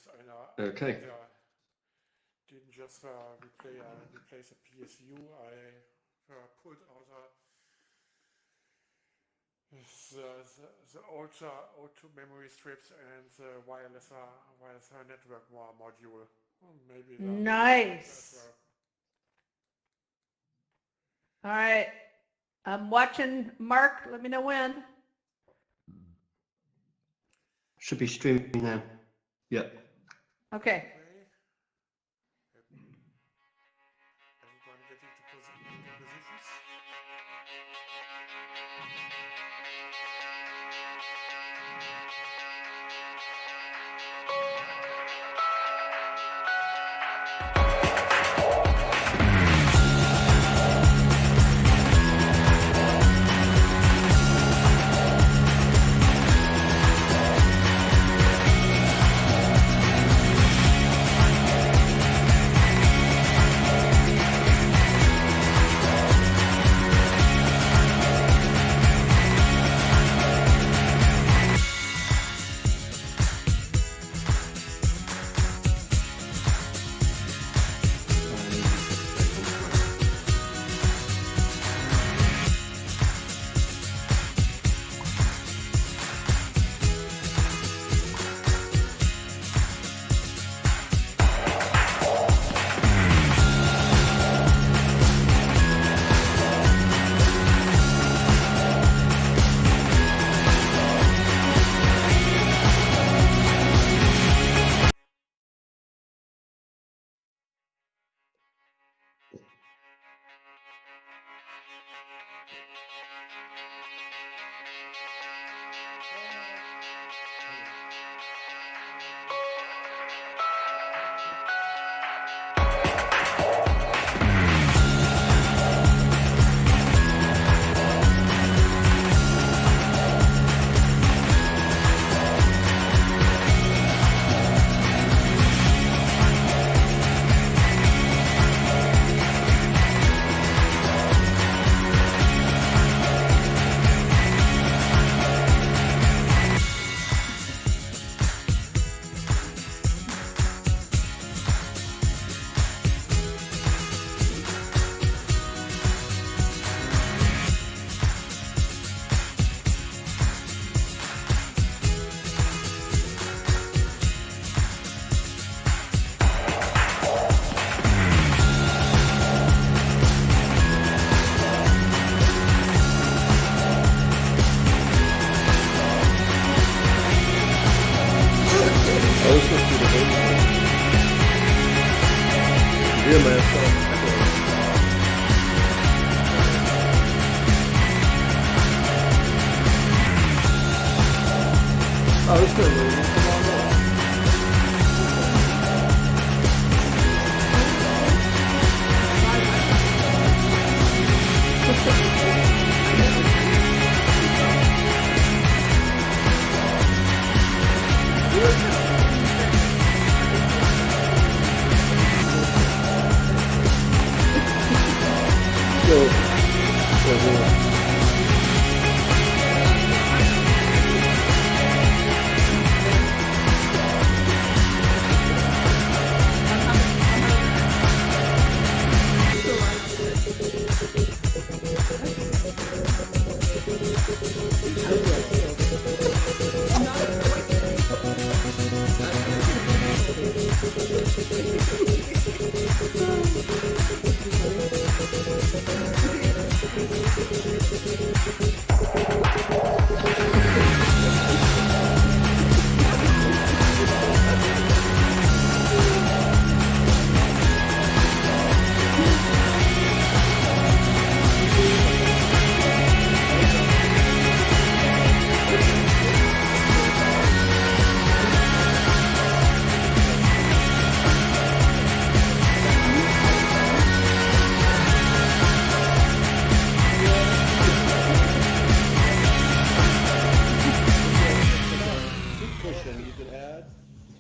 ist einer Okay. didn't just replace a PSU. I pulled out the old two memory strips and the wireless network module. Maybe Nice. All right. I'm watching Mark. Let me know when. Should be streaming now. Yep. Okay. Everyone getting to positions.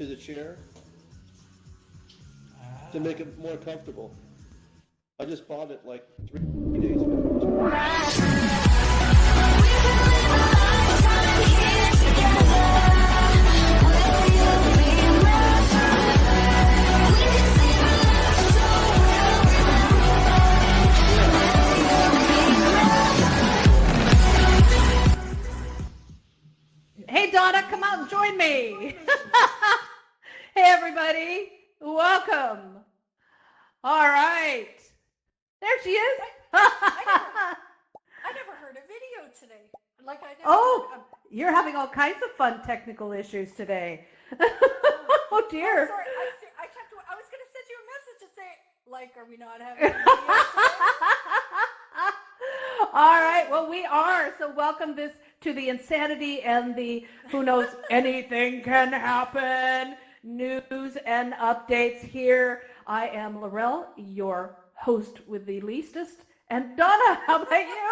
to the chair to make it more comfortable. I just bought it like 3 days ago. Together, will you be my everybody. Welcome. All right. There she is. I never heard a video today. Like I never Oh, heard you're having all kinds of fun technical issues today. Oh, dear. sorry, I was going to send you a message and say, like, are we not having a video today? All right. Well, we are. So welcome to the insanity and the who knows anything can happen news and updates here. I am Laurel, your host with the leastest. And Donna, how about you?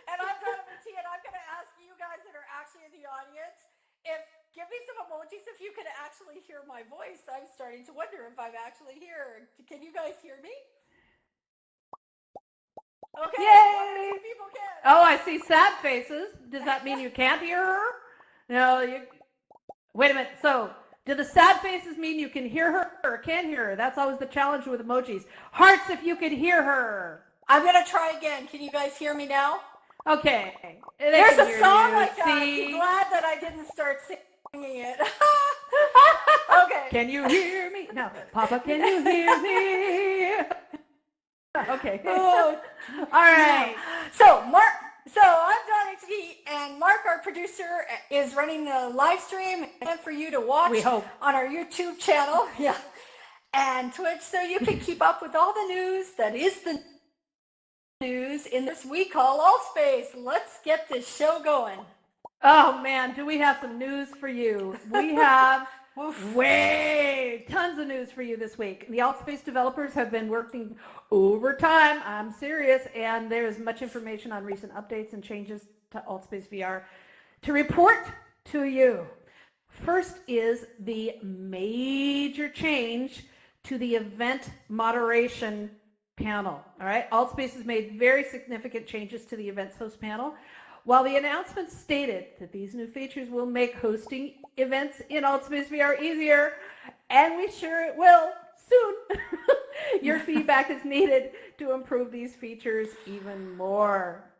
And I'm Donovan T, and I'm going to ask you guys that are actually in the audience, give me some emojis if you can actually hear my voice. I'm starting to wonder if I'm actually here. Can you guys hear me? Okay. Yay! Some people can. Oh, I see sad faces. Does that mean you can't hear her? No, wait a minute. So, do the sad faces mean you can hear her or can't hear her? That's always the challenge with emojis. Hearts if you can hear her. I'm going to try again. Can you guys hear me now? Okay. They There's can a hear song you. like that. See? I'm glad that I didn't start singing it. Okay. Can you hear me? No. Papa, can you hear me? Okay. Oh, All right. So I'm Donna T, and Mark, our producer, is running the live stream and for you to watch We hope. on our YouTube channel, yeah, and Twitch, so you can keep up with all the news that is the news in this we call Altspace. Let's get this show going. Oh, man, do we have some news for you? We have tons of news for you this week. The Altspace developers have been working overtime. I'm serious. And there's much information on recent updates and changes to Altspace VR to report to you. First is the major change to the event moderation panel. All right. Altspace has made very significant changes to the events host panel. While the announcement stated that these new features will make hosting events in Altspace VR easier, and we sure it will soon, your feedback is needed to improve these features even more.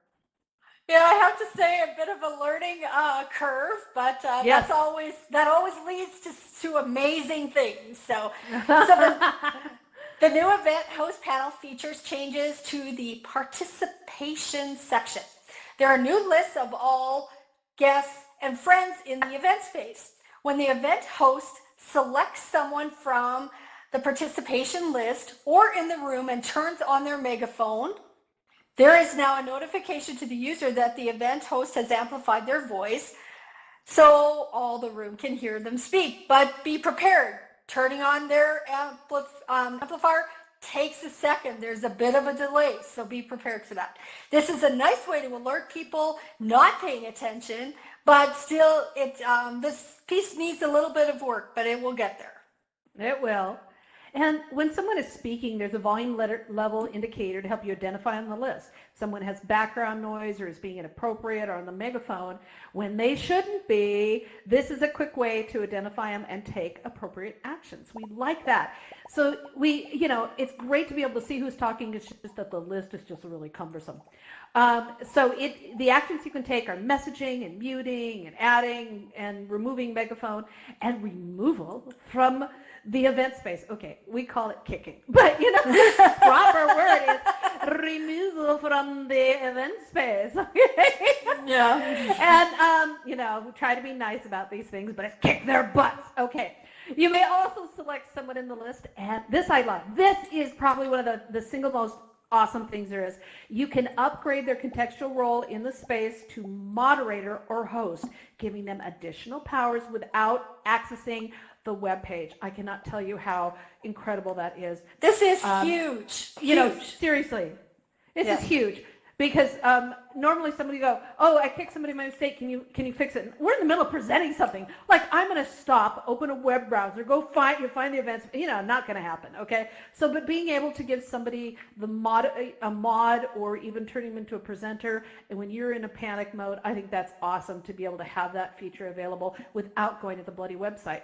Yeah, I have to say a bit of a learning curve, but Yes. that always leads to amazing things. So the new event host panel features changes to the participation section. There are new lists of all guests and friends in the event space. When the event host selects someone from the participation list or in the room and turns on their megaphone, there is now a notification to the user that the event host has amplified their voice so all the room can hear them speak. But be prepared. Turning on their amplifier takes a second. There's a bit of a delay, so be prepared for that. This is a nice way to alert people not paying attention, but still, this piece needs a little bit of work, but it will get there. It will. And when someone is speaking, there's a volume level indicator to help you identify on the list. Someone has background noise or is being inappropriate or on the megaphone when they shouldn't be. This is a quick way to identify them and take appropriate actions. We like that. So it's great to be able to see who's talking. It's just that the list is just really cumbersome. The actions you can take are messaging and muting and adding and removing megaphone and removal from the event space. Okay, we call it kicking, but the proper word is removal from the event space. Okay? Yeah. And, try to be nice about these things, but it's kick their butts. Okay. You may also select someone in the list, and this I love. This is probably one of the single most awesome things there is. You can upgrade their contextual role in the space to moderator or host, giving them additional powers without accessing the web page. I cannot tell you how incredible that is. This is huge. Seriously, this is huge. Because normally somebody go, oh, I kicked somebody by mistake. Can you fix it? We're in the middle of presenting something. Like I'm going to stop, open a web browser, find the events. Not going to happen. Okay. So, but being able to give somebody a mod, or even turn them into a presenter, and when you're in a panic mode, I think that's awesome to be able to have that feature available without going to the bloody website.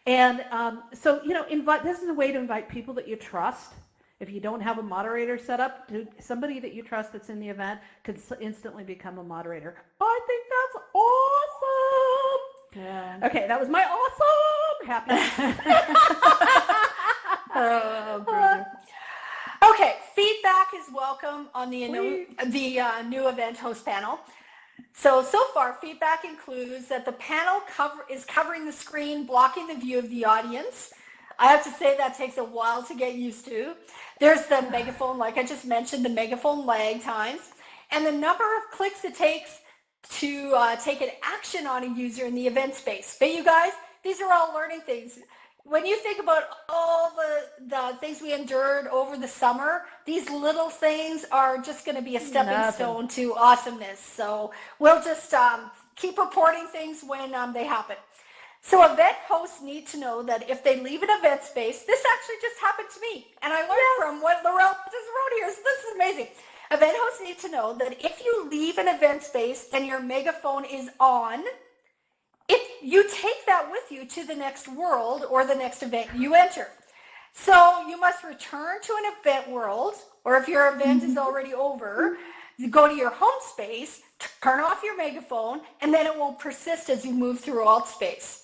And this is a way to invite people that you trust. If you don't have a moderator set up, somebody that you trust that's in the event could instantly become a moderator. I think that's awesome. Yeah. Okay, that was my awesome. Happy. Oh, brother. Okay, feedback is welcome on the new event host panel. So far, feedback includes that the panel is covering the screen, blocking the view of the audience. I have to say that takes a while to get used to. There's the megaphone, like I just mentioned, the megaphone lag times, and the number of clicks it takes to take an action on a user in the event space. But you guys, these are all learning things. When you think about all the things we endured over the summer, these little things are just going to be a stepping stone to awesomeness. So we'll just keep reporting things when they happen. So event hosts need to know that if they leave an event space, this actually just happened to me, and I learned from what Laurel just wrote here, so this is amazing. Event hosts need to know that if you leave an event space and your megaphone is on, you take that with you to the next world or the next event you enter. So you must return to an event world, or if your event is already over, you go to your home space, turn off your megaphone, and then it will persist as you move through alt space.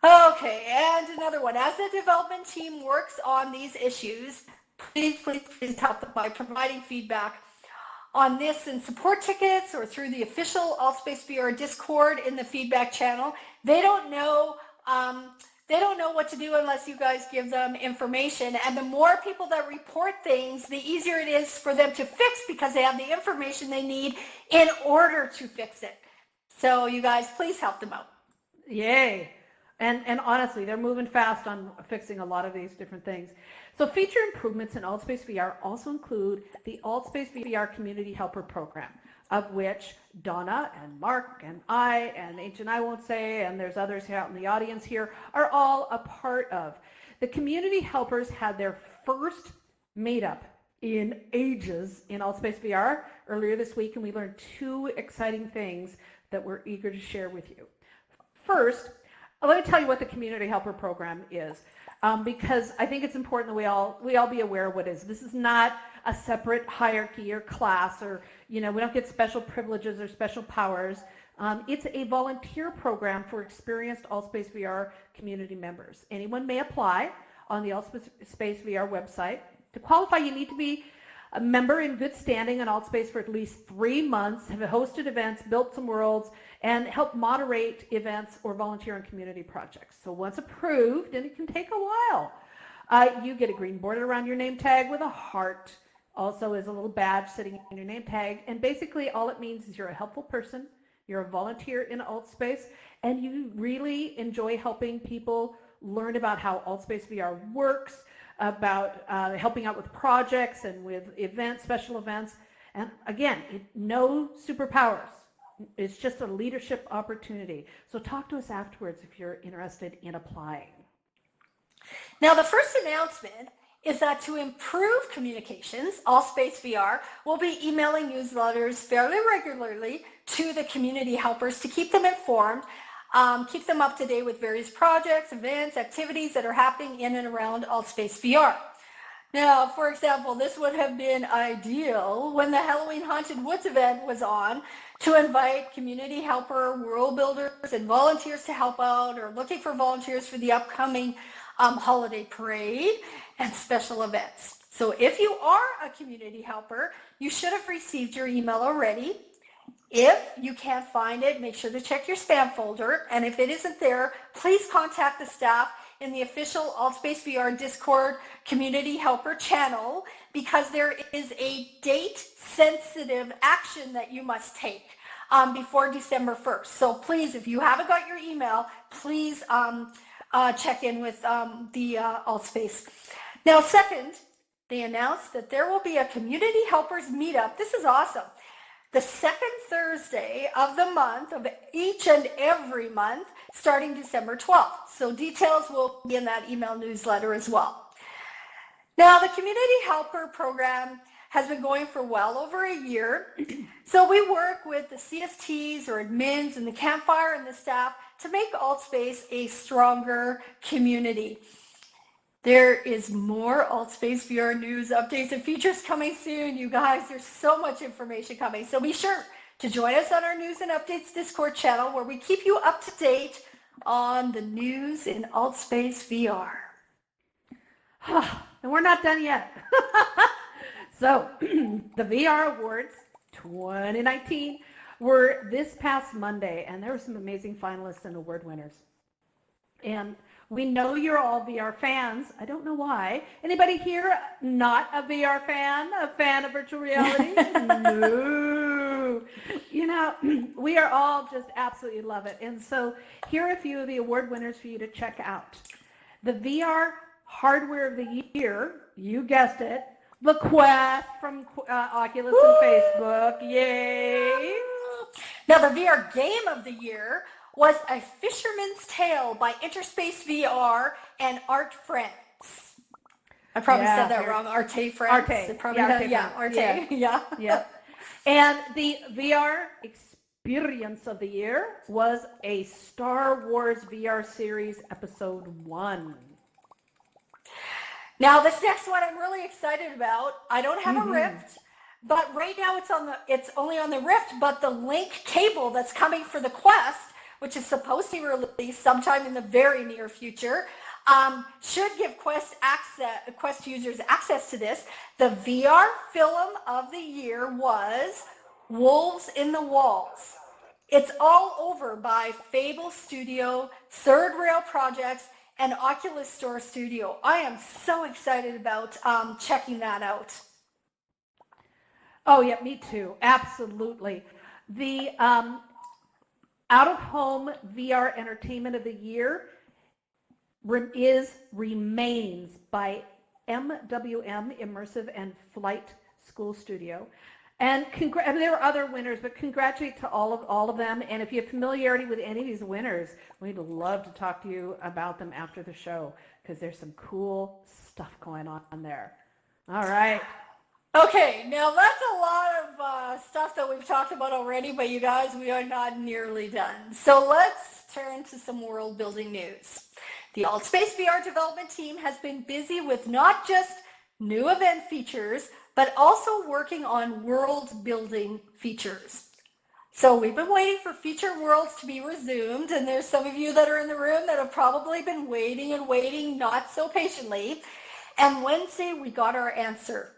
Okay, and another one. As the development team works on these issues, please help them by providing feedback on this in support tickets or through the official AltSpace VR Discord in the feedback channel. They don't know what to do unless you guys give them information. And the more people that report things, the easier it is for them to fix because they have the information they need in order to fix it. So you guys, please help them out. Yay. And honestly, they're moving fast on fixing a lot of these different things. So feature improvements in AltSpace VR also include the AltSpace VR Community Helper Program, of which Donna and Mark and I and H and I won't say, and there's others out in the audience here, are all a part of. The community helpers had their first meetup in ages in AltSpace VR earlier this week, and we learned 2 exciting things that we're eager to share with you. First, let me tell you what the Community Helper Program is, because I think it's important that we all be aware of what it is. This is not a separate hierarchy or class, or we don't get special privileges or special powers. It's a volunteer program for experienced AltSpace VR community members. Anyone may apply on the AltSpace VR website. To qualify, you need to be a member in good standing in AltSpace for at least 3 months, have hosted events, built some worlds, and help moderate events or volunteer on community projects. So once approved, and it can take a while, you get a green border around your name tag with a heart. Also is a little badge sitting in your name tag. And basically all it means is you're a helpful person, you're a volunteer in AltSpace, and you really enjoy helping people learn about how AltSpace VR works, about helping out with projects and with events, special events. And again, no superpowers. It's just a leadership opportunity. So talk to us afterwards if you're interested in applying. Now, the first announcement is that to improve communications, AltSpace VR will be emailing newsletters fairly regularly to the community helpers to keep them informed, keep them up to date with various projects, events, activities that are happening in and around AltSpace VR. Now, for example, this would have been ideal when the Halloween Haunted Woods event was on to invite community helper, world builders, and volunteers to help out, or looking for volunteers for the upcoming holiday parade and special events. So if you are a community helper, you should have received your email already. If you can't find it, make sure to check your spam folder. And if it isn't there, please contact the staff in the official AltSpace VR Discord community helper channel, because there is a date-sensitive action that you must take before December 1st. So please, if you haven't got your email, please check in with the AltSpace. Now, second, they announced that there will be a community helpers meetup. This is awesome. The second Thursday of the month, of each and every month, starting December 12th. So details will be in that email newsletter as well. Now, the Community Helper Program has been going for well over a year. So we work with the CSTs or admins and the Campfire and the staff to make AltSpace a stronger community. There is more AltSpace VR news, updates, and features coming soon, you guys. There's so much information coming. So be sure to join us on our News and Updates Discord channel, where we keep you up to date on the news in AltSpace VR. And we're not done yet. So the VR Awards 2019 were this past Monday, and there were some amazing finalists and award winners. And we know you're all VR fans. I don't know why. Anybody here not a VR fan, a fan of virtual reality? No. You know, we are all just absolutely love it. And so here are a few of the award winners for you to check out. The VR Hardware of the Year, you guessed it, the Quest from Oculus and Facebook. Yay! Now, the VR Game of the Year was A Fisherman's Tale by Interspace VR and Art Friends. I probably said that wrong. Arte Friends. Arte. Probably Arte. Yeah. Yeah. Yeah. And the VR Experience of the Year was a Star Wars VR series episode 1. Now, this next one I'm really excited about. I don't have a Rift, but right now it's only on the Rift, but the link cable that's coming for the Quest, which is supposed to be released sometime in the very near future, should give Quest users access to this. The VR film of the year was Wolves in the Walls. It's all over by Fable Studio, Third Rail Projects, and Oculus Store Studio. I am so excited about checking that out. Oh, yeah, me too. Absolutely. The out-of-home VR Entertainment of the Year remains by MWM, Immersive and Flight School Studio. And there were other winners, but congratulate to all of them. And if you have familiarity with any of these winners, we'd love to talk to you about them after the show, because there's some cool stuff going on there. All right. Okay, now that's a lot of stuff that we've talked about already, but you guys, we are not nearly done. So let's turn to some world building news. The AltSpace VR development team has been busy with not just new event features, but also working on world building features. So we've been waiting for Featured Worlds to be resumed, and there's some of you that are in the room that have probably been waiting not so patiently. And Wednesday we got our answer.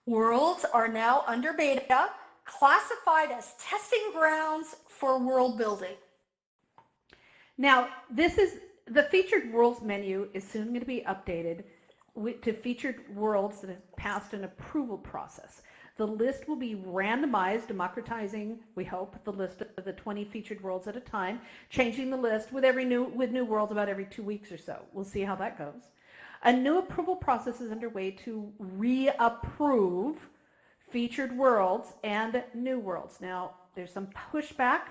Worlds are now under beta, classified as testing grounds for world building. Now, the Featured Worlds menu is soon going to be updated to Featured Worlds that have passed an approval process. The list will be randomized, democratizing, we hope, the list of the 20 featured worlds at a time, changing the list with new worlds about every 2 weeks or so. We'll see how that goes. A new approval process is underway to reapprove featured worlds and new worlds. Now, there's some pushback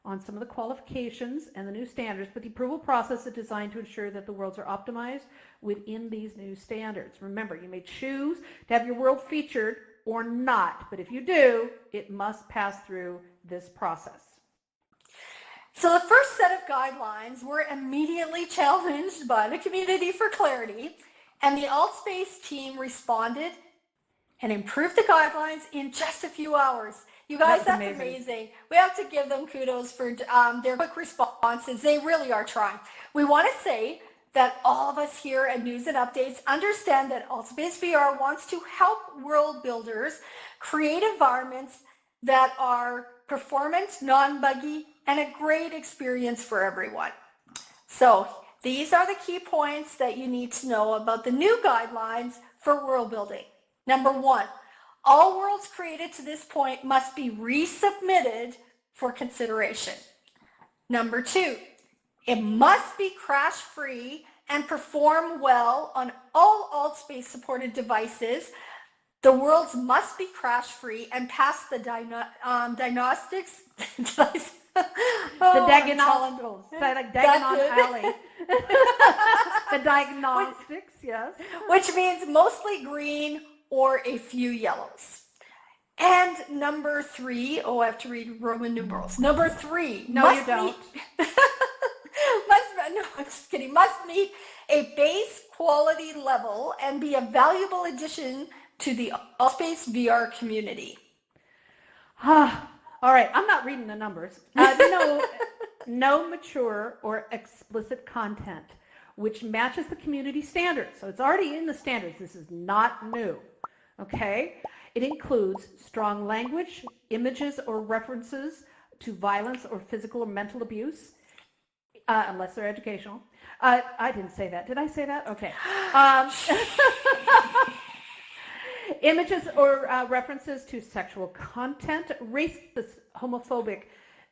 on some of the qualifications and the new standards, but the approval process is designed to ensure that the worlds are optimized within these new standards. Remember, you may choose to have your world featured or not, but if you do, it must pass through this process. So the first set of guidelines were immediately challenged by the community for clarity, and the AltSpace team responded and improved the guidelines in just a few hours. You guys, that's amazing. We have to give them kudos for their quick responses. They really are trying. We want to say that all of us here at News and Updates understand that AltSpace VR wants to help world builders create environments that are performant, non-buggy, and a great experience for everyone. So these are the key points that you need to know about the new guidelines for world building. Number 1, all worlds created to this point must be resubmitted for consideration. Number 2, it must be crash-free and perform well on all AltSpace supported devices. The worlds must be crash-free and pass the diagnostics. The diagnostics. The diagnostics, yes. Which means mostly green or a few yellows. And number 3, I have to read Roman numerals. Number 3, no, you don't. No, I'm just kidding. Must meet a base quality level and be a valuable addition to the AltSpace VR community. All right, I'm not reading the numbers. no mature or explicit content which matches the community standards. So it's already in the standards. This is not new. Okay? It includes strong language, images or references to violence or physical or mental abuse, unless they're educational. I didn't say that. Did I say that? Okay. Images or references to sexual content, racist, homophobic,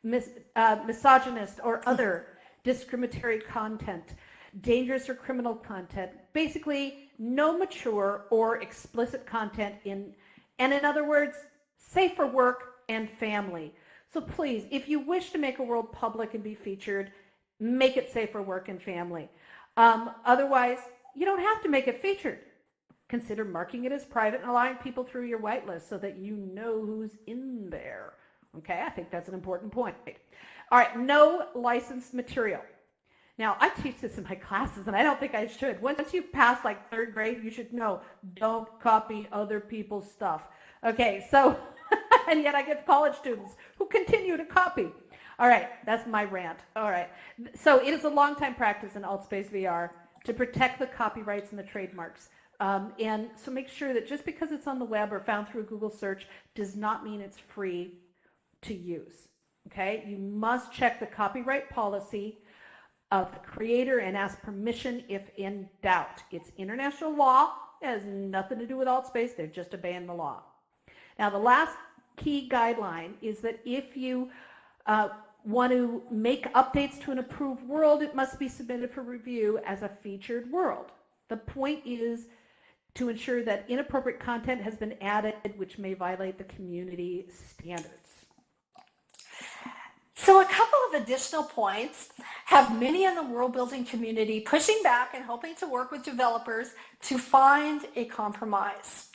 misogynist, or other discriminatory content, dangerous or criminal content. Basically, no mature or explicit content and in other words, safe for work and family. So please, if you wish to make a world public and be featured, make it safe for work and family. Otherwise, you don't have to make it featured. Consider marking it as private and allowing people through your whitelist so that you know who's in there. Okay, I think that's an important point. All right, no licensed material. Now, I teach this in my classes, and I don't think I should. Once you pass like 3rd grade, you should know, don't copy other people's stuff. Okay, so, and yet I get college students who continue to copy. All right, that's my rant. All right, so it is a long-time practice in AltSpace VR to protect the copyrights and the trademarks. And so make sure that just because it's on the web or found through Google search does not mean it's free to use. Okay, you must check the copyright policy of the creator and ask permission if in doubt. It's international law. It has nothing to do with AltSpace. They're just obeying the law. Now, the last key guideline is that if you want to make updates to an approved world, it must be submitted for review as a featured world. The point is to ensure that inappropriate content has been added which may violate the community standards. So a couple of additional points have many in the world building community pushing back and hoping to work with developers to find a compromise.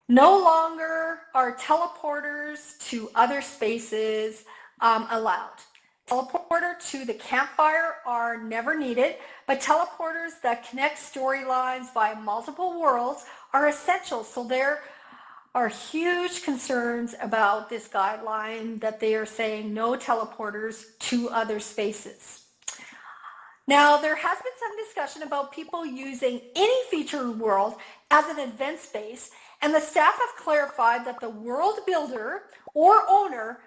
No longer are teleporters to other spaces allowed. Teleporter to the campfire are never needed, but teleporters that connect storylines via multiple worlds are essential. So there are huge concerns about this guideline that they are saying no teleporters to other spaces. Now, there has been some discussion about people using any featured world as an event space, and the staff have clarified that the world builder or owner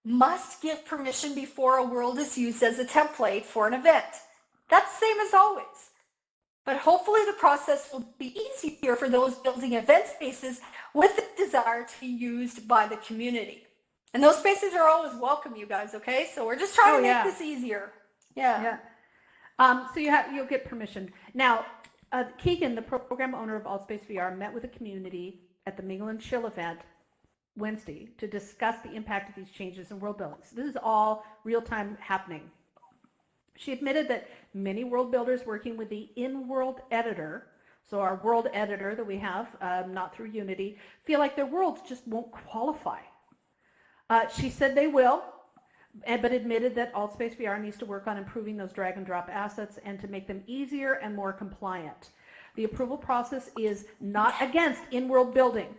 must give permission before a world is used as a template for an event. That's the same as always. But hopefully the process will be easier for those building event spaces with the desire to be used by the community. And those spaces are always welcome, you guys, okay? So we're just trying to make this easier. Yeah. So you'll get permission. Now, Keegan, the program owner of AltSpace VR, met with the community at the Mingle and Chill event Wednesday to discuss the impact of these changes in world building. So this is all real-time happening. She admitted that many world builders working with the in-world editor, so our world editor that we have, not through Unity, feel like their worlds just won't qualify. She said they will, but admitted that AltSpace VR needs to work on improving those drag and drop assets and to make them easier and more compliant. The approval process is not against in-world building,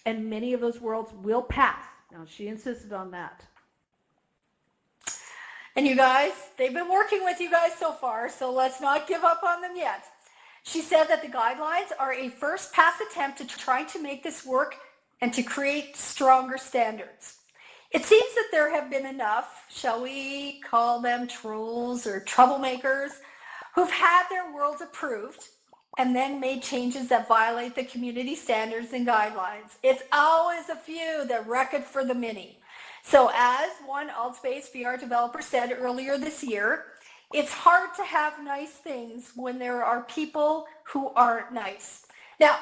and many of those worlds will pass. Now, she insisted on that. And you guys, they've been working with you guys so far, so let's not give up on them yet. She said that the guidelines are a first pass attempt to try to make this work and to create stronger standards. It seems that there have been enough, shall we call them trolls or troublemakers, who've had their worlds approved and then made changes that violate the community standards and guidelines. It's always a few that wreck it for the many. So as one AltSpace VR developer said earlier this year, it's hard to have nice things when there are people who aren't nice. Now,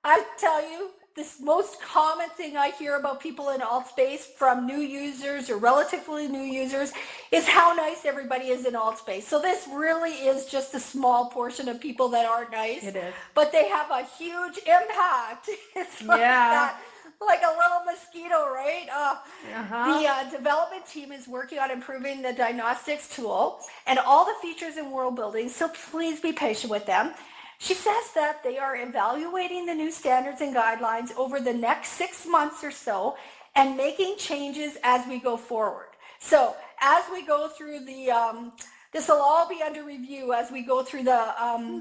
I tell you, this most common thing I hear about people in AltSpace from new users or relatively new users is how nice everybody is in AltSpace. So this really is just a small portion of people that aren't nice. It is. But they have a huge impact. It's like that. Like a little mosquito, right? The development team is working on improving the diagnostics tool and all the features in world building, so please be patient with them. She says that they are evaluating the new standards and guidelines over the next 6 months or so and making changes as we go forward. So as we go through this will all be under review as we go through the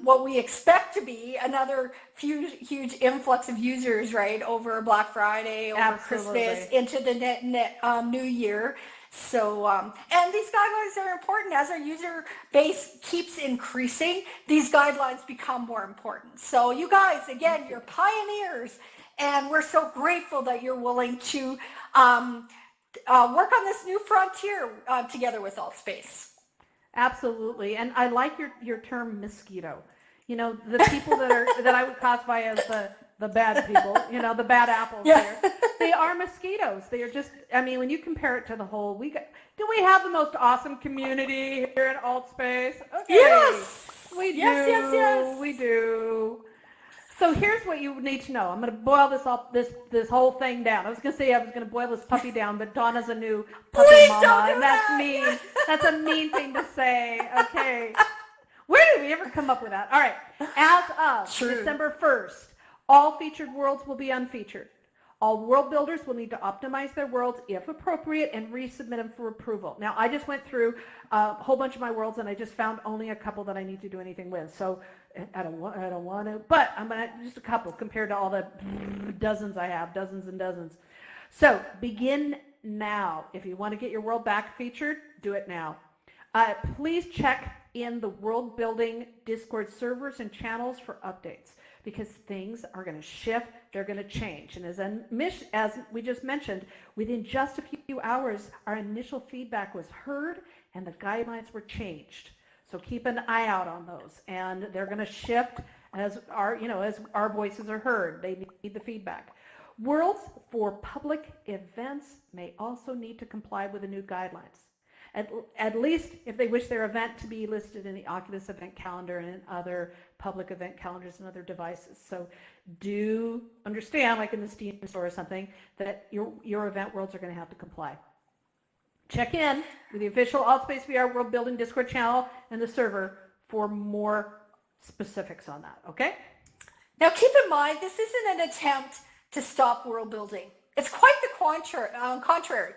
what we expect to be another huge influx of users, right, over Black Friday, over Absolutely. Christmas, into the new year. So, and these guidelines are important. As our user base keeps increasing, these guidelines become more important. So you guys, again, you're pioneers, and we're so grateful that you're willing to work on this new frontier together with AltSpace. Absolutely. And I like your term mosquito. You know, the people that I would classify as the bad people, you know, the bad apples here, they are mosquitoes. They are just, I mean, when you compare it to the whole, do we have the most awesome community here at AltSpace? Okay. Yes. We do. Yes. We do. So here's what you need to know. I'm going to boil this whole thing down. I was going to say I was going to boil this puppy down, but Donna's a new puppy Please mama, don't do and that's that. mean. That's a mean thing to say. Okay. Where did we ever come up with that? All right. As of True. December 1st, all featured worlds will be unfeatured. All world builders will need to optimize their worlds if appropriate and resubmit them for approval. Now, I just went through a whole bunch of my worlds, and I just found only a couple that I need to do anything with. So I don't want to, but I'm going to just a couple compared to all the dozens I have, dozens and dozens. So begin now. If you want to get your world back featured, do it now. Please check in the world building Discord servers and channels for updates, because things are going to shift, they're going to change. And as we just mentioned, within just a few hours, our initial feedback was heard and the guidelines were changed. So keep an eye out on those, and they're going to shift as our voices are heard. They need the feedback. Worlds for public events may also need to comply with the new guidelines, at least if they wish their event to be listed in the Oculus event calendar and in other public event calendars and other devices. So do understand, like in the Steam store or something, that your event worlds are going to have to comply. Check in with the official AltSpace VR World Building Discord channel and the server for more specifics on that, okay? Now keep in mind, this isn't an attempt to stop world building. It's quite the contrary.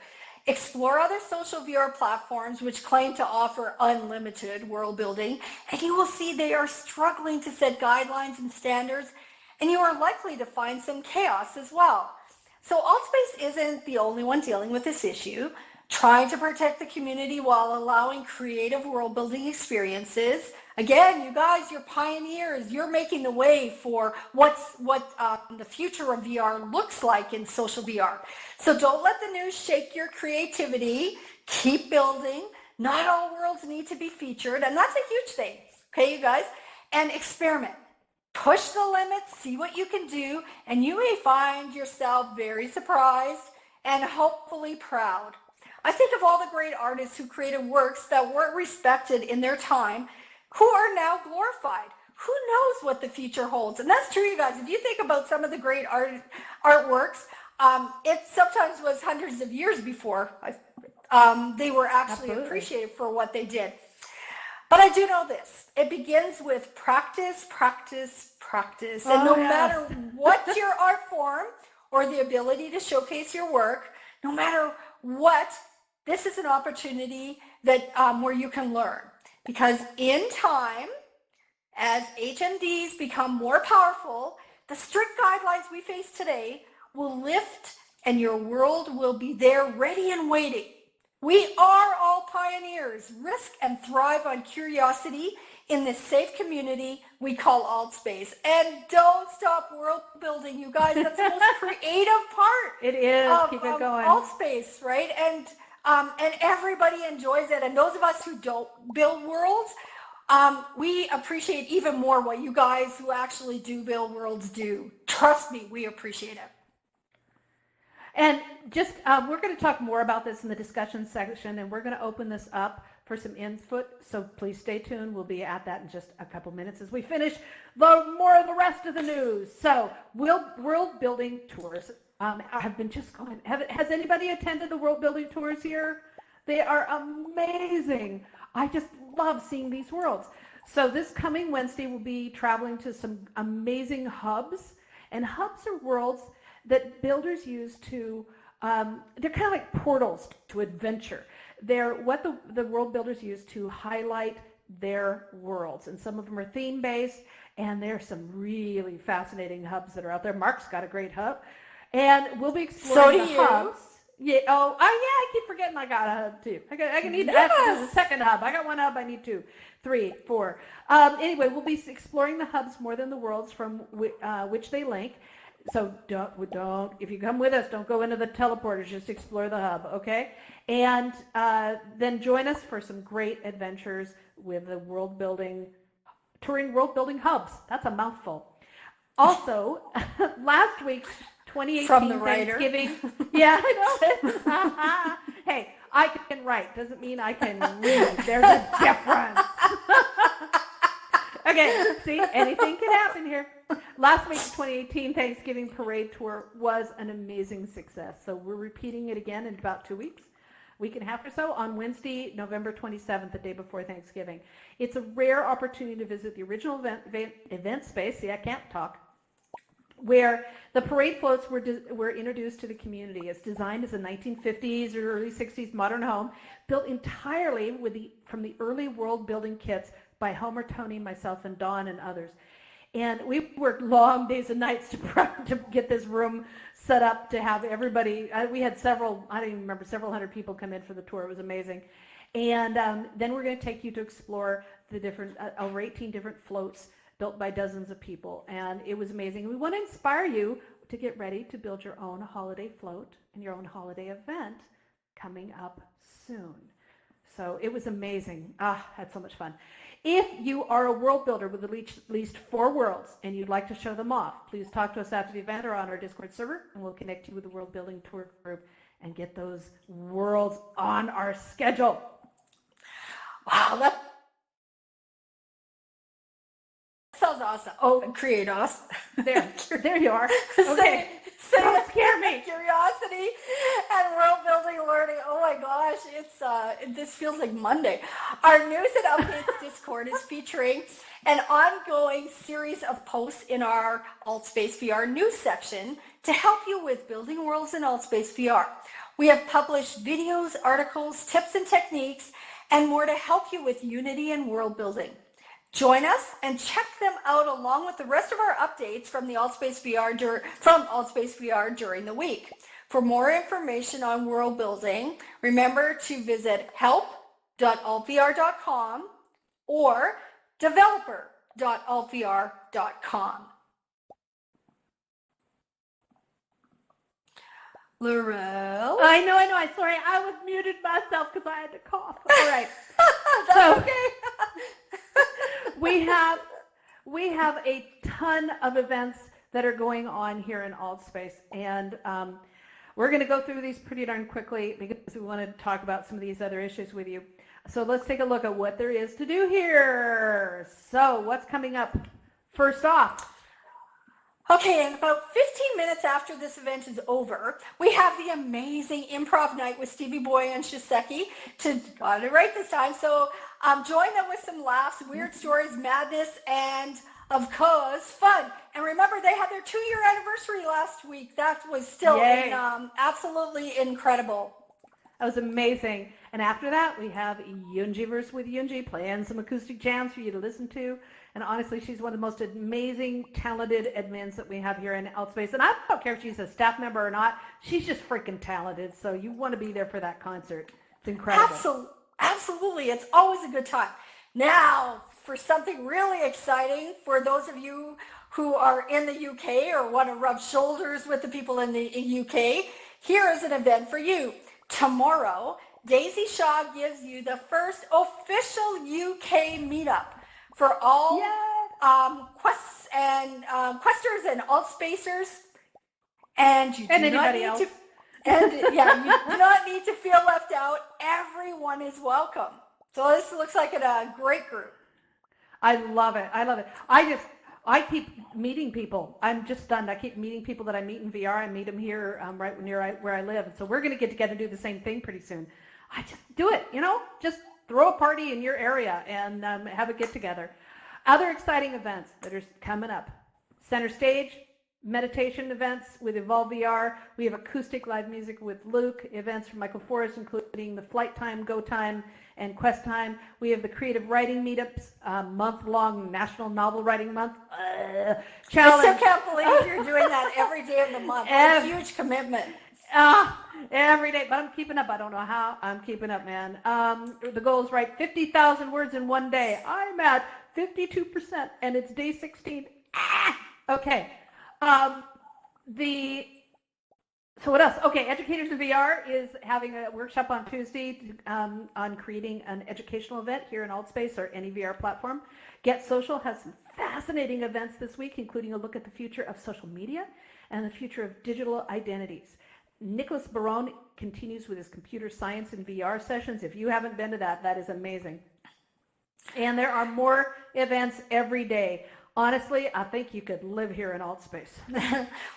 Explore other social VR platforms which claim to offer unlimited world building, and you will see they are struggling to set guidelines and standards, and you are likely to find some chaos as well. So AltSpace isn't the only one dealing with this issue, trying to protect the community while allowing creative world building experiences. Again, you guys, you're pioneers. You're making the way for what the future of VR looks like in social VR. So don't let the news shake your creativity. Keep building. Not all worlds need to be featured, and that's a huge thing. Okay, you guys? And experiment. Push the limits, see what you can do, and you may find yourself very surprised and hopefully proud. I think of all the great artists who created works that weren't respected in their time, who are now glorified. Who knows what the future holds? And that's true, you guys. If you think about some of the great artworks, it sometimes was hundreds of years before they were actually Absolutely. appreciated for what they did. But I do know this. It begins with practice, practice, practice. And no matter what your art form or the ability to showcase your work, no matter what, this is an opportunity that where you can learn. Because in time, as HMDs become more powerful, the strict guidelines we face today will lift and your world will be there ready and waiting. We are all pioneers. Risk and thrive on curiosity in this safe community we call AltSpace. And don't stop world building, you guys. That's the most creative part. It is. Keep it going. AltSpace, right? And everybody enjoys it. And those of us who don't build worlds, we appreciate even more what you guys who actually do build worlds do. Trust me, we appreciate it. And just, we're going to talk more about this in the discussion section, and we're going to open this up for some input, so please stay tuned. We'll be at that in just a couple minutes as we finish more of the rest of the news. So, world building tours have been just going. Has anybody attended the world building tours here? They are amazing. I just love seeing these worlds. So this coming Wednesday, we'll be traveling to some amazing hubs, and hubs are worlds that builders use to, they're kind of like portals to adventure. They're what the world builders use to highlight their worlds. And some of them are theme-based, and there's some really fascinating hubs that are out there. Mark's got a great hub. And we'll be exploring So do the you. hubs. Yeah. Oh, yeah, I keep forgetting I got a hub too. I have to do the second hub. I got one hub. I need 2, 3, 4. Anyway, we'll be exploring the hubs more than the worlds from which they link. So don't, if you come with us, don't go into the teleporters. Just explore the hub, okay? And then join us for some great adventures with the touring world building hubs. That's a mouthful. Also, last week's 2018 From the writer. Thanksgiving. Yeah, I know. Hey, I can write. Doesn't mean I can read. There's a difference. Okay, see, anything can happen here. Last week's 2018 Thanksgiving Parade Tour was an amazing success. So we're repeating it again in about 2 weeks, week and a half or so, on Wednesday, November 27th, the day before Thanksgiving. It's a rare opportunity to visit the original event space. See, I can't talk. Where the parade floats were introduced to the community. It's designed as a 1950s or early 60s modern home, built entirely from the early world building kits by Homer, Tony, myself, and Dawn, and others. And we worked long days and nights to get this room set up to have everybody. We had several hundred people come in for the tour. It was amazing. And then we're going to take you to explore the different, over 18 different floats built by dozens of people. And it was amazing. We want to inspire you to get ready to build your own holiday float and your own holiday event coming up soon. So it was amazing. Had so much fun. If you are a world builder with at least 4 worlds and you'd like to show them off, please talk to us after the event or on our Discord server, and we'll connect you with the world building tour group and get those worlds on our schedule. Wow, that sounds awesome. Oh, and create us. There you are. Okay. Don't scare me. Curiosity and world building learning. Oh my gosh, this feels like Monday. Our news and updates Discord is featuring an ongoing series of posts in our AltSpace VR news section to help you with building worlds in AltSpace VR. We have published videos, articles, tips and techniques, and more to help you with Unity and world building. Join us and check them out along with the rest of our updates from the AltSpace VR during the week. For more information on world building, remember to visit help.altvr.com or developer.altvr.com. Laurel? I know. Sorry, I was muted myself because I had to cough. All right. That's okay. We have a ton of events that are going on here in AltSpace, and we're going to go through these pretty darn quickly because we want to talk about some of these other issues with you. So let's take a look at what there is to do here. So what's coming up? First off, okay, and about 15 minutes after this event is over, we have the amazing improv night with Stevie Boy and Shiseki. Got it right this time. So join them with some laughs, weird stories, madness, and of course, fun. And remember, they had their 2-year anniversary last week. That was still absolutely incredible. That was amazing. And after that, we have Yunjiverse with Yunji playing some acoustic jams for you to listen to. And honestly, she's one of the most amazing, talented admins that we have here in AltSpace. And I don't care if she's a staff member or not. She's just freaking talented. So you want to be there for that concert. It's incredible. Absolutely. It's always a good time. Now, for something really exciting, for those of you who are in the UK or want to rub shoulders with the people in the UK, here is an event for you. Tomorrow, Daisy Shaw gives you the first official UK meetup for all quests and questers and AltSpacers, and you do not need to. And you do not need to feel left out. Everyone is welcome. So this looks like a great group. I love it. I keep meeting people. I'm just stunned. I keep meeting people that I meet in VR. I meet them here right near where I live. And so we're going to get together and do the same thing pretty soon. I just do it, just throw a party in your area and have a get together. Other exciting events that are coming up. Center Stage, meditation events with Evolve VR. We have acoustic live music with Luke, events from Michael Forrest, including the Flight Time, Go Time, and Quest Time. We have the creative writing meetups, month-long National Novel Writing Month I challenge. still can't believe you're doing that every day of the month. What a huge commitment. Every day, but I'm keeping up. I don't know how. I'm keeping up, man. The goal is write 50,000 words in one day. I'm at 52%, and it's day 16. Okay. So what else? Okay, Educators in VR is having a workshop on Tuesday on creating an educational event here in AltSpace or any VR platform. Get Social has some fascinating events this week, including a look at the future of social media and the future of digital identities. Nicholas Barone continues with his computer science and VR sessions. If you haven't been to that, that is amazing. And there are more events every day. Honestly, I think you could live here in AltSpace.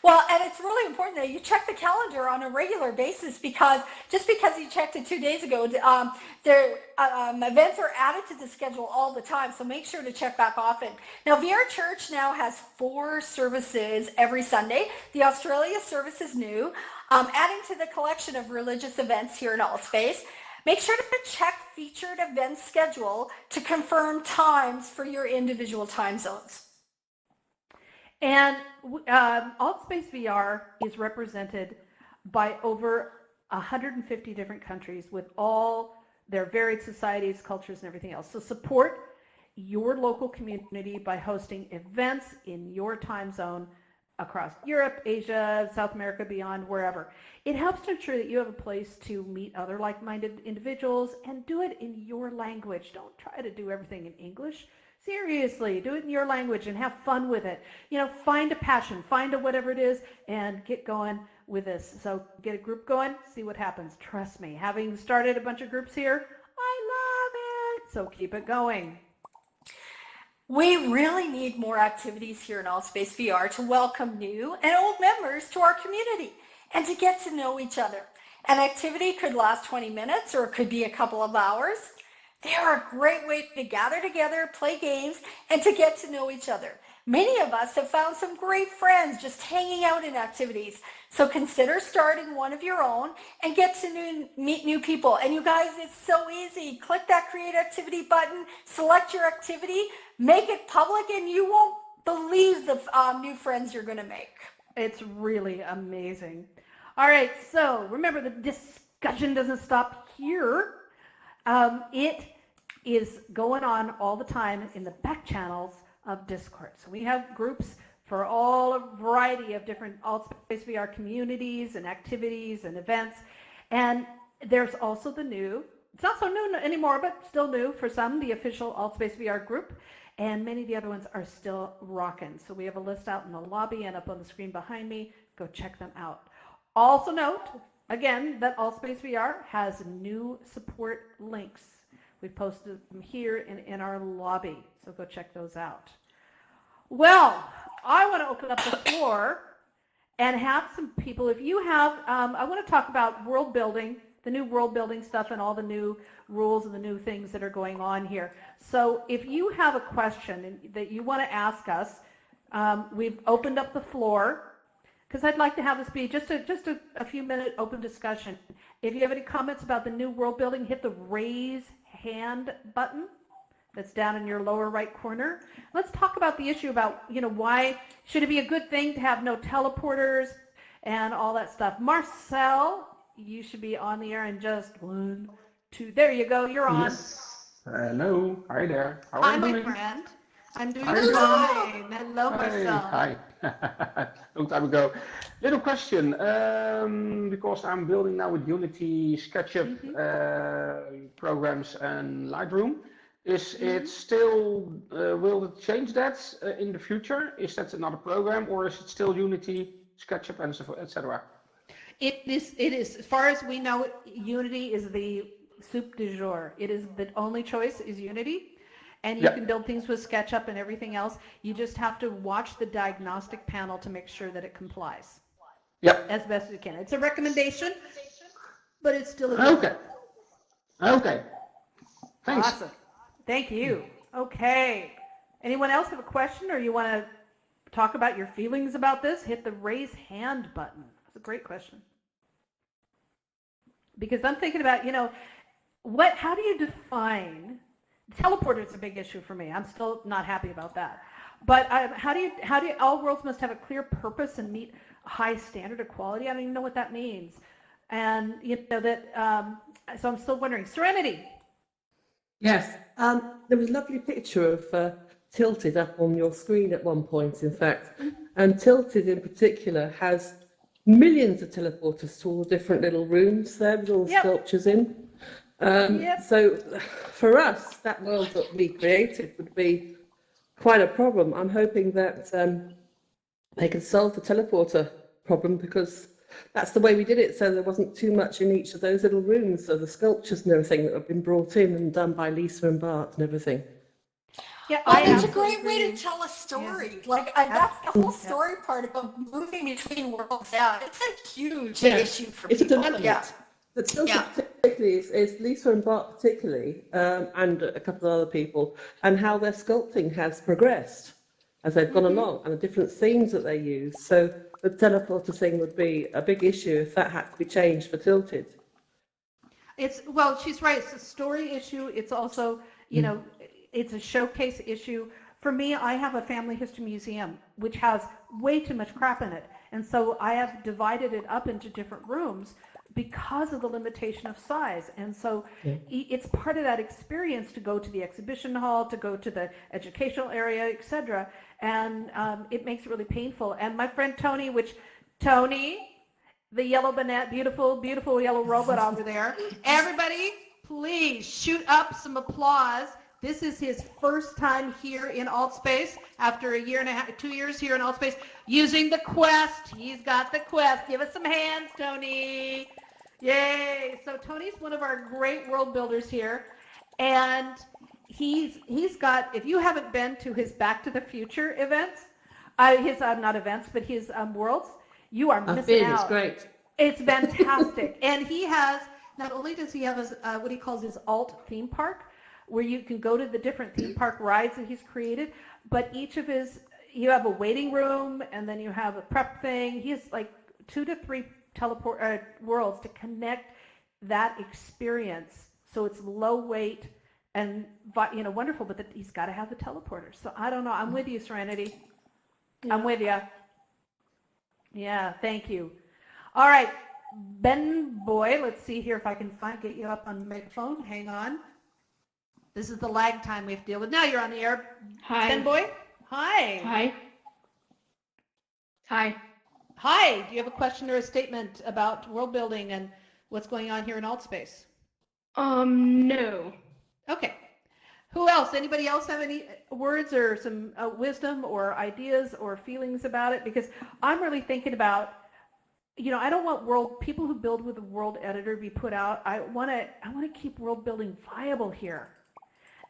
Well, and it's really important that you check the calendar on a regular basis, because just because you checked it 2 days ago, events are added to the schedule all the time, so make sure to check back often. Now, VR Church now has 4 services every Sunday. The Australia service is new, adding to the collection of religious events here in AltSpace. Make sure to check featured event schedule to confirm times for your individual time zones. And AltSpace VR is represented by over 150 different countries with all their varied societies, cultures, and everything else. So support your local community by hosting events in your time zone across Europe, Asia, South America, beyond, wherever. It helps to ensure that you have a place to meet other like-minded individuals and do it in your language. Don't try to do everything in English. Seriously, do it in your language and have fun with it. You know, find a passion, find a whatever it is, and get going with this. So get a group going, see what happens. Trust me, having started a bunch of groups here, I love it. So keep it going. We really need more activities here in AltSpace VR to welcome new and old members to our community and to get to know each other. An activity could last 20 minutes or it could be a couple of hours. They are a great way to gather together, play games, and to get to know each other. Many of us have found some great friends just hanging out in activities. So consider starting one of your own and get to meet new people. And you guys, it's so easy. Click that Create Activity button, select your activity, make it public, and you won't believe the new friends you're going to make. It's really amazing. All right, so remember, the discussion doesn't stop here. It is going on all the time in the back channels of Discord. So we have groups for all a variety of different AltSpace VR communities and activities and events. And there's also the new, it's not so new anymore, but still new for some, the official AltSpace VR group. And many of the other ones are still rocking. So we have a list out in the lobby and up on the screen behind me. Go check them out. Also note, again, that AltSpace VR has new support links. We posted them here in our lobby, so go check those out. Well, I want to open up the floor and have some people, if you have, I want to talk about world building, the new world building stuff and all the new rules and the new things that are going on here. So if you have a question that you want to ask us, we've opened up the floor, because I'd like to have this be just a few minute open discussion. If you have any comments about the new world building, hit the raise hand button that's down in your lower right corner. Let's talk about the issue about, why should it be a good thing to have no teleporters and all that stuff. Marcel, you should be on the air in just 1, 2, there you go, you're on. Yes. Hello. Hi there. How are Hi, you my doing? friend. I'm doing Hi, fine. Hello, Marcel. Hi. Long time ago. Little question, because I'm building now with Unity, SketchUp programs and Lightroom. Is it still, will it change that in the future? Is that another program, or is it still Unity, SketchUp, and so, etc.? It is, as far as we know, Unity is the soup du jour. It is the only choice is Unity. And you can build things with SketchUp and everything else. You just have to watch the diagnostic panel to make sure that it complies. Yep. As best you can. It's a recommendation, but it's still a Okay. Okay. Thanks. Awesome. Thank you. Okay. Anyone else have a question, or you want to talk about your feelings about this, hit the raise hand button. That's a great question. Because I'm thinking about, how do you define, teleporter is a big issue for me. I'm still not happy about that. But how do you, all worlds must have a clear purpose and meet a high standard of quality. I don't even know what that means. And, so I'm still wondering, Serenity. Yes, there was a lovely picture of Tilted up on your screen at one point, in fact. And Tilted in particular has millions of teleporters to all the different little rooms there with all the sculptures in. So for us, that world that we created would be quite a problem. I'm hoping that they can solve the teleporter problem, because that's the way we did it, so there wasn't too much in each of those little rooms, so the sculptures and everything that have been brought in and done by Lisa and Bart and everything. Yeah, Well, it's a great way to tell a story. That's the whole story part about moving between worlds. Yeah, it's a huge issue for it's people. a development. Yeah. But still, particularly, is Lisa and Bart particularly, and a couple of other people, and how their sculpting has progressed as they've gone along, and the different themes that they use. So the teleporter thing would be a big issue if that had to be changed for Tilted. Well, she's right. It's a story issue. It's also, it's a showcase issue. For me, I have a family history museum, which has way too much crap in it. And so I have divided it up into different rooms because of the limitation of size. And so it's part of that experience to go to the exhibition hall, to go to the educational area, etc. And it makes it really painful. And my friend Tony, the yellow banana, beautiful, beautiful yellow robot over there. Everybody, please shoot up some applause. This is his first time here in AltSpace after a year and a half, 2 years here in AltSpace using the Quest. He's got the Quest. Give us some hands, Tony. Yay. So Tony's one of our great world builders here. And he's got, if you haven't been to his Back to the Future events, not events, but his worlds, you are missing out. It's great. It's fantastic. And he has, not only does he have his, what he calls his alt theme park, where you can go to the different theme park rides that he's created, but each of you have a waiting room, and then you have a prep thing. He has like 2 to 3 worlds to connect that experience, so it's low weight and wonderful. But he's got to have the teleporter. So I don't know. I'm with you, Serenity. Yeah. I'm with you. Yeah, thank you. All right, Ben Boy. Let's see here if I can get you up on the microphone. Hang on. This is the lag time we have to deal with. Now you're on the air. Hi. Ben Boy. Hi. Hi. Hi. Hi. Do you have a question or a statement about world building and what's going on here in AltSpace? No. Okay. Who else? Anybody else have any words or some wisdom or ideas or feelings about it? Because I'm really thinking about, I don't want people who build with a world editor be put out. I want to keep world building viable here.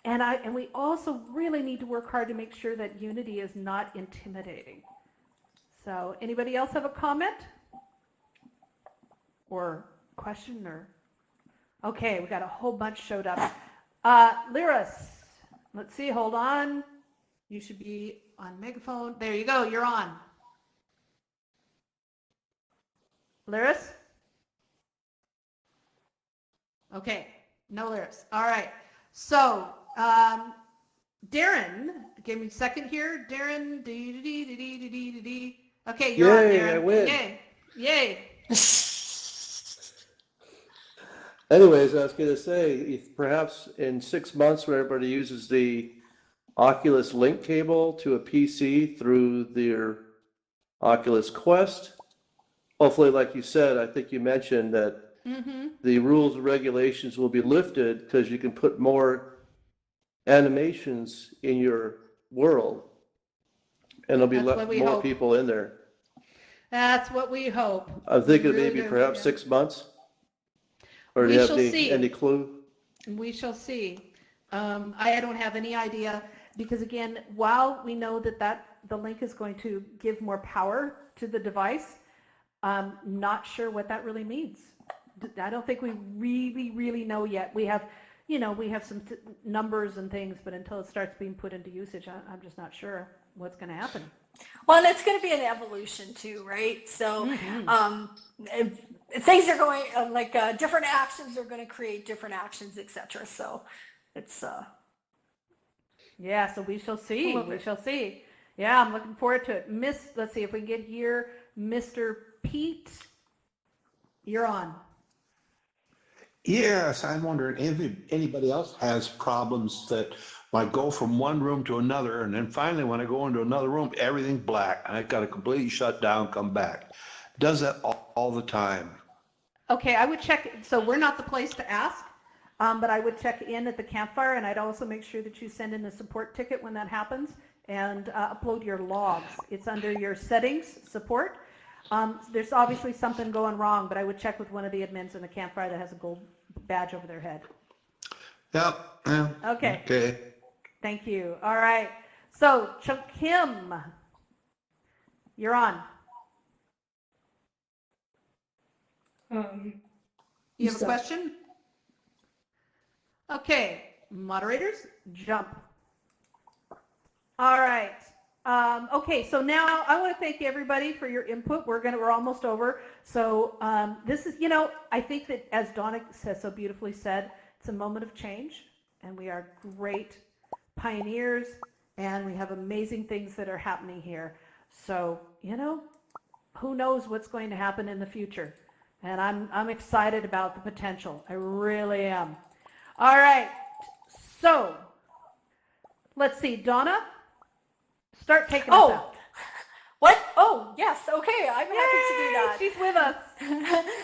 And we also really need to work hard to make sure that Unity is not intimidating. So anybody else have a comment or question or? Okay, we got a whole bunch showed up. Lyris, let's see, hold on. You should be on megaphone. There you go, you're on. Lyris? Okay, no Lyris. All right, so Darren, give me a second here. Darren, okay, you're on, Darren. I win. Yay. Anyways, I was going to say, if perhaps in 6 months, where everybody uses the Oculus Link cable to a PC through their Oculus Quest, hopefully, like you said, I think you mentioned that the rules and regulations will be lifted because you can put more animations in your world, and there'll be more people in there. That's what we hope. I'm thinking maybe perhaps 6 months. Or do you have any clue? We shall see. I don't have any idea because, again, while we know that the link is going to give more power to the device, I'm not sure what that really means. I don't think we really know yet. We have we have some numbers and things, but until it starts being put into usage, I'm just not sure what's going to happen. Well, and it's going to be an evolution too, right? So things are going, different actions are going to create different actions, etc. So it's... Yeah, so we shall see. We shall see. Yeah, I'm looking forward to it. Let's see if we can get here. Mr. Pete, you're on. Yes, I'm wondering if anybody else has problems that might go from one room to another, and then finally when I go into another room, everything's black, and I got to completely shut down, come back. Does that all the time. Okay, I would check. So we're not the place to ask, but I would check in at the campfire, and I'd also make sure that you send in a support ticket when that happens, and upload your logs. It's under your settings, support. There's obviously something going wrong, but I would check with one of the admins in the campfire that has a gold badge over their head. Yep. Okay. Okay. Thank you. All right. So, Kim, you're on. You have a question? Okay. Moderators, jump. All right. Okay, so now I want to thank everybody for your input. We're almost over. So this is, I think that as Donna says so beautifully said, it's a moment of change, and we are great pioneers, and we have amazing things that are happening here. So, who knows what's going to happen in the future? And I'm excited about the potential. I really am. All right. So, let's see, Donna. Start taking us out. What? Oh, yes. Okay. I'm happy to do that. She's with us.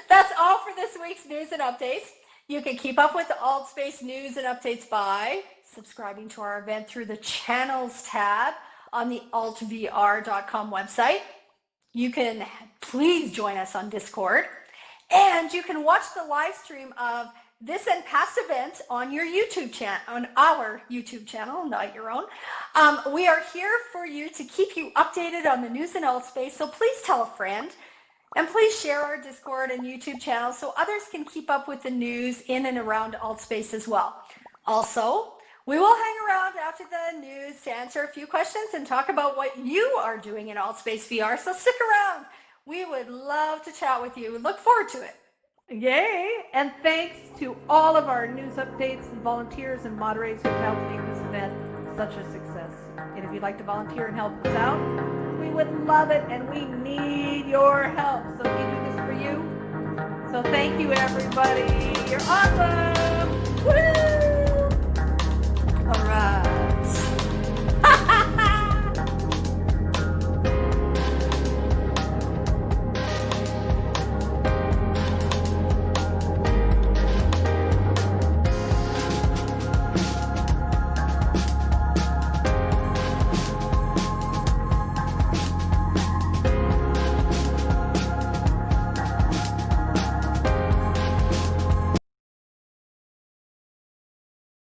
That's all for this week's news and updates. You can keep up with the AltSpace news and updates by subscribing to our event through the channels tab on the altvr.com website. You can please join us on Discord, and you can watch the live stream of this and past events on your YouTube channel, on our YouTube channel, not your own. We are here for you to keep you updated on the news in AltSpace, so please tell a friend, and please share our Discord and YouTube channel so others can keep up with the news in and around AltSpace as well. Also, we will hang around after the news to answer a few questions and talk about what you are doing in AltSpace VR, so stick around. We would love to chat with you. Look forward to it. Yay! And thanks to all of our news updates and volunteers and moderators who helped make this event such a success. And if you'd like to volunteer and help us out, we would love it, and we need your help. So we do this for you. So thank you, everybody. You're awesome!